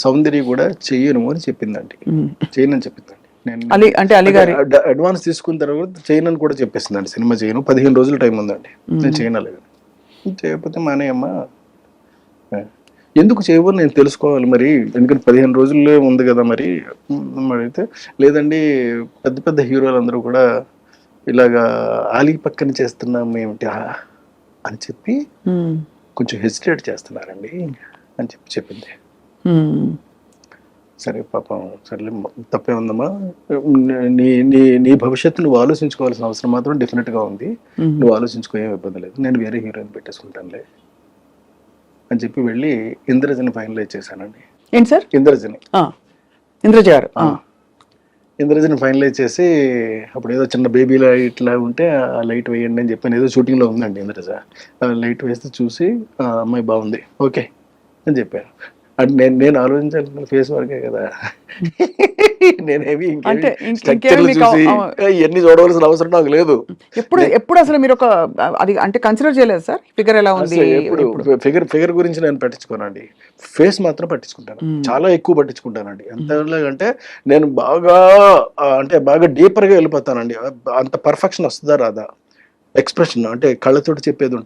సౌందర్య కూడా చెయ్యను అని చెప్పిందండి. చేయనని చెప్పిందండి. అంటే అలీ గారి అడ్వాన్స్ తీసుకున్న తర్వాత చేయనని కూడా చెప్పేసిందండి. సినిమా చేయను, 15 రోజులు టైం ఉందండి, నేను చేయనలేదు. చేయకపోతే మానేయమ్మా, ఎందుకు చేయవు నేను తెలుసుకోవాలి మరి, ఎందుకంటే 15 రోజుల్లో ఉంది కదా మరి. అయితే లేదండి, పెద్ద పెద్ద హీరోలు అందరూ కూడా ఇలాగా ఆలీ పక్కన చేస్తున్నాం ఏమిటి అని చెప్పి కొంచెం హెసిటేట్ చేస్తున్నారండి అని చెప్పి చెప్పింది. సరే పాపం, సర్లే తప్పే ఉందమ్మా, నీ నీ నీ భవిష్యత్తు నువ్వు ఆలోచించుకోవాల్సిన అవసరం మాత్రం డెఫినెట్గా ఉంది, నువ్వు ఆలోచించుకో, ఏం ఇబ్బంది లేదు, నేను వేరే హీరోయిన్ పెట్టేసుకుంటానులే అని చెప్పి వెళ్ళి ఇంద్రజని ఫైనలైజ్ చేశానండి. ఏంటి సార్? ఇంద్రజని, ఇంద్రజ గారు ఇంద్రజని ఫైనలైజ్ చేసి, అప్పుడు ఏదో చిన్న బేబీ లైట్ లా ఉంటే ఆ లైట్ వేయండి అని చెప్పాను. ఏదో షూటింగ్లో ఉందండి ఇంద్రజ, లైట్ వేస్తే చూసి అమ్మాయి బాగుంది ఓకే అని చెప్పాను. అంటే నేను ఆలోచించాలి ఫేస్ వరకే కదా, నేనేమి చూసి ఇవన్నీ చూడవలసిన అవసరం నాకు లేదు. ఎప్పుడు అసలు మీరు ఒక అది అంటే కన్సిడర్ చేయలేదు సార్, ఫిగర్ ఎలా ఉంది? ఫిగర్ గురించి నేను పట్టించుకోనండి, ఫేస్ మాత్రం పట్టించుకుంటాను, చాలా ఎక్కువ పట్టించుకుంటానండి. ఎంతలాగంటే నేను బాగా డీపర్గా వెళ్ళిపోతానండి. అంత పర్ఫెక్షన్ వస్తుందా రాదా, ఎక్స్ప్రెషన్ అంటే కళ్ళతోటి చెప్పేది ఉంటుంది.